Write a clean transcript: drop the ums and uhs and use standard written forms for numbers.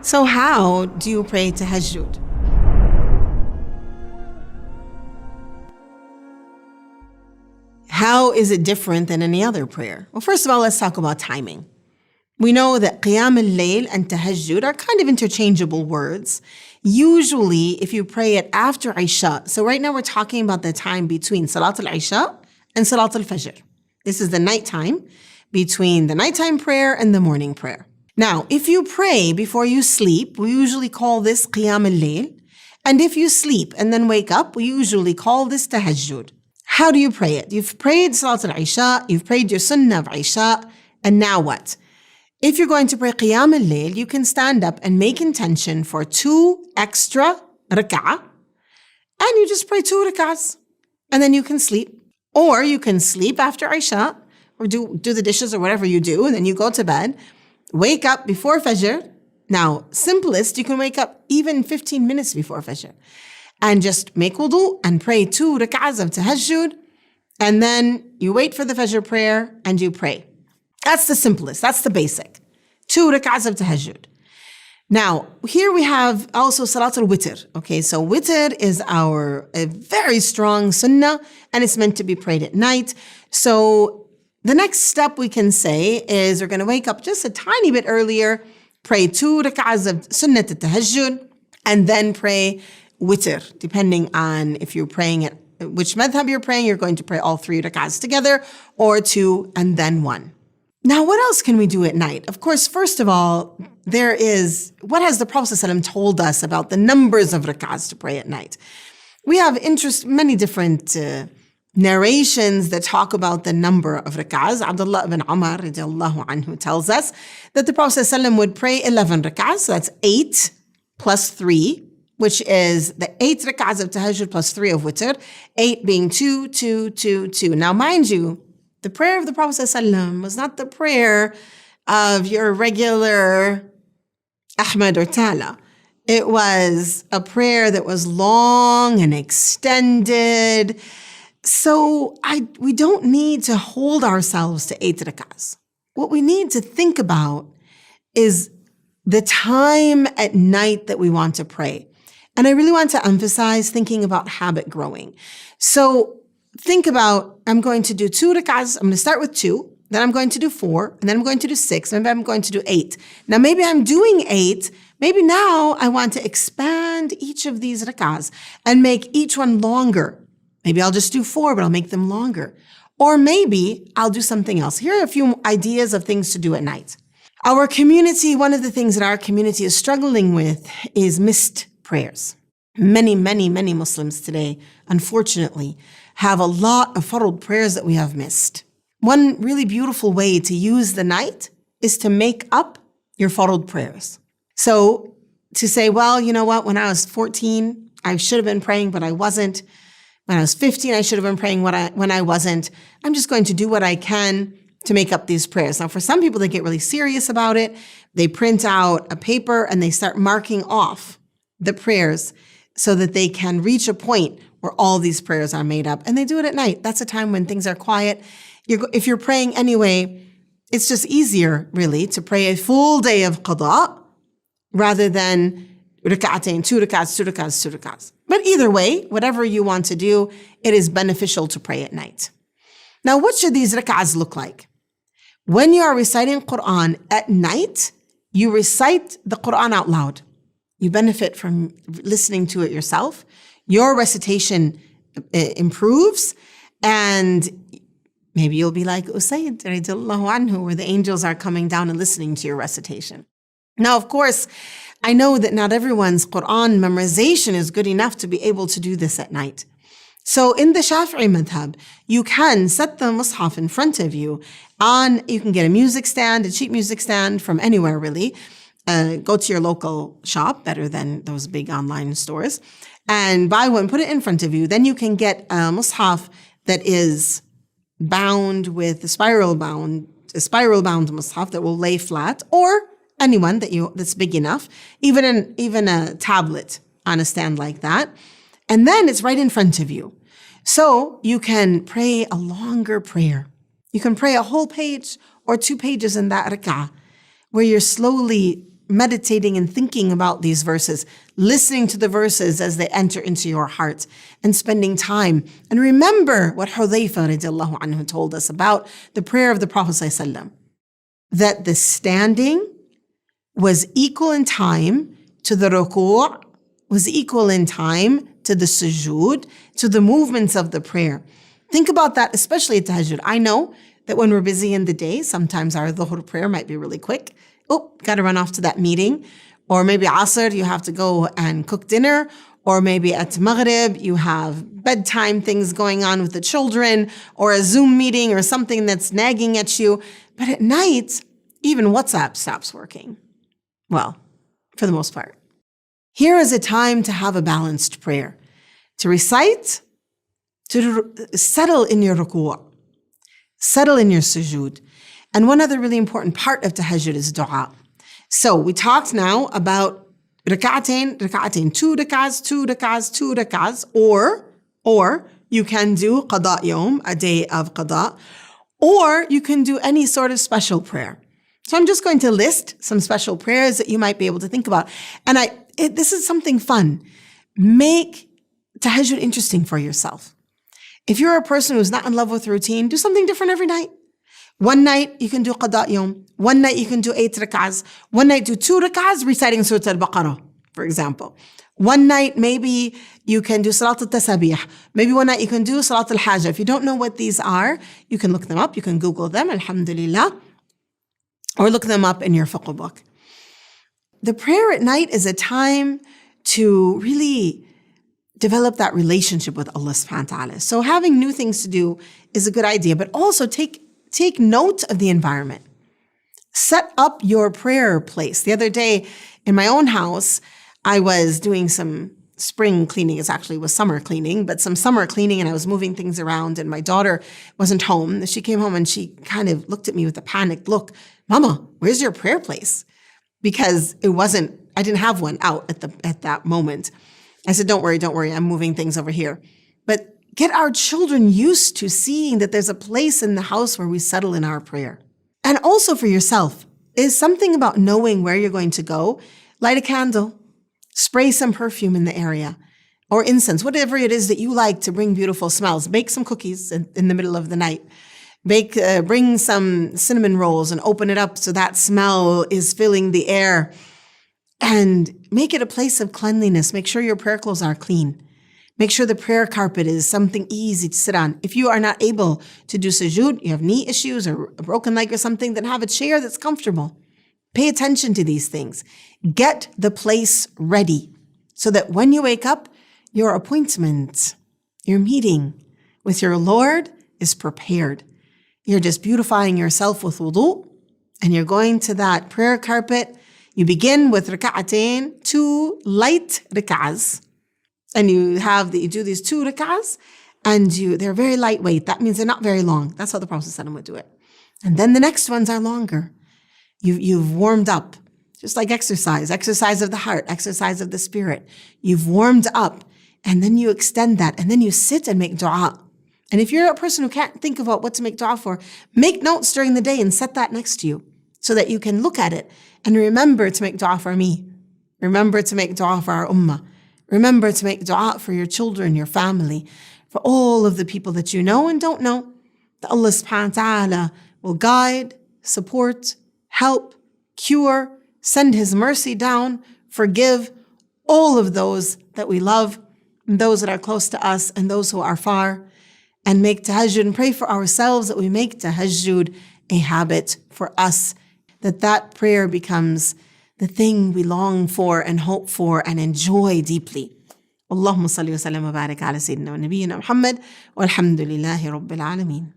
So how do you pray tahajjud? How is it different than any other prayer? Well, first of all, let's talk about timing. We know that qiyam al-layl and tahajjud are kind of interchangeable words. Usually, if you pray it after Isha, so right now we're talking about the time between Salat al-Isha and Salat al-Fajr. This is the nighttime, between the nighttime prayer and the morning prayer. Now, if you pray before you sleep, we usually call this qiyam al-layl. And if you sleep and then wake up, we usually call this tahajjud. How do you pray it? You've prayed Salat al-Isha, you've prayed your sunnah of Isha, and now what? If you're going to pray qiyam al-layl, you can stand up and make intention for 2 extra rak'ah, and you just pray 2 rak'ahs, and then you can sleep. Or you can sleep after Isha, or do the dishes or whatever you do, and then you go to bed, wake up before Fajr. Now, simplest, you can wake up even 15 minutes before Fajr, and just make wudu and pray 2 rak'ahs of tahajjud, and then you wait for the Fajr prayer and you pray. That's the simplest, that's the basic. 2 rak'ahs of tahajjud. Now, here we have also Salat al-Witr. Okay, so Witr is a very strong sunnah, and it's meant to be prayed at night. So the next step we can say is we're going to wake up just a tiny bit earlier, pray 2 rak'ahs of sunnat al-tahajjud, and then pray Witr, depending on if you're praying at which madhab you're praying. You're going to pray all 3 rak'ahs together, or 2 and then 1. Now, what else can we do at night? Of course, first of all, what has the Prophet ﷺ told us about the numbers of rak'ahs to pray at night? We have many different narrations that talk about the number of rak'ahs. Abdullah ibn Umar radiallahu anhu tells us that the Prophet ﷺ would pray 11 rak'ahs, so that's 8 plus 3, which is the 8 rak'ahs of tahajjud plus 3 of witr, 8 being 2, 2, 2, 2. Now, mind you, the prayer of the Prophet ﷺ was not the prayer of your regular Ahmad or Tala. It was a prayer that was long and extended. So we don't need to hold ourselves to 8 rak'ahs. What we need to think about is the time at night that we want to pray. And I really want to emphasize thinking about habit growing. So think about, I'm going to do 2 rak'ahs. I'm going to start with 2, then I'm going to do 4, and then I'm going to do 6, and then I'm going to do 8. Now, maybe I'm doing 8. Maybe now I want to expand each of these rak'ahs and make each one longer. Maybe I'll just do 4, but I'll make them longer. Or maybe I'll do something else. Here are a few ideas of things to do at night. Our community, one of the things that our community is struggling with is missed prayers. Many, many, many Muslims today, unfortunately, have a lot of fard prayers that we have missed. One really beautiful way to use the night is to make up your fard prayers. So to say, well, you know what, when I was 14, I should have been praying, but I wasn't. When I was 15, I should have been praying when I wasn't. I'm just going to do what I can to make up these prayers. Now, for some people, they get really serious about it. They print out a paper and they start marking off the prayers so that they can reach a point where all these prayers are made up. And they do it at night. That's a time when things are quiet. If you're praying anyway, it's just easier, really, to pray a full day of qada rather than rak'atain, 2 rak'ahs, 2 rak'ahs, 2 rak'ahs. But either way, whatever you want to do, it is beneficial to pray at night. Now, what should these rak'ahs look like? When you are reciting Quran at night, you recite the Quran out loud. You benefit from listening to it yourself. Your recitation improves, and maybe you'll be like Usayd radiallahu anhu, where the angels are coming down and listening to your recitation. Now, of course, I know that not everyone's Quran memorization is good enough to be able to do this at night. So in the Shafi'i madhab, you can set the mushaf in front of you you can get a music stand, a cheap music stand from anywhere really. Go to your local shop, better than those big online stores, and buy one, put it in front of you. Then you can get a mushaf that is bound with a spiral bound mushaf that will lay flat, or anyone that's big enough, even a tablet on a stand like that. And then it's right in front of you. So you can pray a longer prayer. You can pray a whole page or 2 pages in that rak'ah, where you're slowly meditating and thinking about these verses, listening to the verses as they enter into your heart, and spending time. And remember what Hudhayfa radiallahu anhu told us about the prayer of the Prophet ﷺ, that the standing was equal in time to the ruku', was equal in time to the sujood, to the movements of the prayer. Think about that, especially at tahajjud. I know that when we're busy in the day, sometimes our dhuhr prayer might be really quick. Oh, got to run off to that meeting. Or maybe asr, you have to go and cook dinner. Or maybe at maghrib, you have bedtime things going on with the children, or a Zoom meeting or something that's nagging at you. But at night, even WhatsApp stops working. Well, for the most part. Here is a time to have a balanced prayer, to recite, to settle in your ruku', settle in your sujood. And one other really important part of tahajjud is dua. So we talked now about rak'atain, 2 rak'ahs, or you can do qada yawm, a day of qada, or you can do any sort of special prayer. So I'm just going to list some special prayers that you might be able to think about. And this is something fun. Make tahajjud interesting for yourself. If you're a person who's not in love with routine, do something different every night. One night you can do qada yawm. One night you can do 8 rak'ahs. One night do 2 rak'ahs reciting Surah Al-Baqarah, for example. One night maybe you can do Salat al-Tasabih. Maybe one night you can do Salat al-Hajjah. If you don't know what these are, you can look them up. You can Google them, alhamdulillah. Or look them up in your fiqh book. The prayer at night is a time to really develop that relationship with Allah subhanahu wa ta'ala. So having new things to do is a good idea, but also take note of the environment. Set up your prayer place. The other day in my own house, I was doing some spring cleaning. It actually was summer cleaning, but some summer cleaning, and I was moving things around, and my daughter wasn't home. She came home and she kind of looked at me with a panicked look. Mama, where's your prayer place? Because I didn't have one out at that moment. I said, don't worry, I'm moving things over here. But get our children used to seeing that there's a place in the house where we settle in our prayer. And also for yourself, is something about knowing where you're going to go. Light a candle, spray some perfume in the area, or incense, whatever it is that you like to bring beautiful smells. Bake some cookies in the middle of the night. Bring some cinnamon rolls and open it up so that smell is filling the air. And make it a place of cleanliness. Make sure your prayer clothes are clean. Make sure the prayer carpet is something easy to sit on. If you are not able to do sujood, you have knee issues or a broken leg or something, then have a chair that's comfortable. Pay attention to these things. Get the place ready so that when you wake up, your appointment, your meeting with your Lord is prepared. You're just beautifying yourself with wudu, and you're going to that prayer carpet. You begin with rak'atain, 2 light rak'ahs, and you do these 2 rak'ahs, and they're very lightweight. That means they're not very long. That's how the Prophet ﷺ would do it. And then the next ones are longer. You've warmed up, just like exercise of the heart, exercise of the spirit. You've warmed up, and then you extend that, and then you sit and make dua. And if you're a person who can't think about what to make dua for, make notes during the day and set that next to you so that you can look at it and remember to make dua for me. Remember to make dua for our ummah. Remember to make dua for your children, your family, for all of the people that you know and don't know. That Allah subhanahu wa ta'ala will guide, support, help, cure, send His mercy down, forgive all of those that we love, and those that are close to us and those who are far. And make tahajjud and pray for ourselves that we make tahajjud a habit for us, that prayer becomes the thing we long for and hope for and enjoy deeply. Allahumma salli wa sallam wa barik ala Sayyidina wa Nabiyyina Muhammad walhamdulillahi rabbil alameen.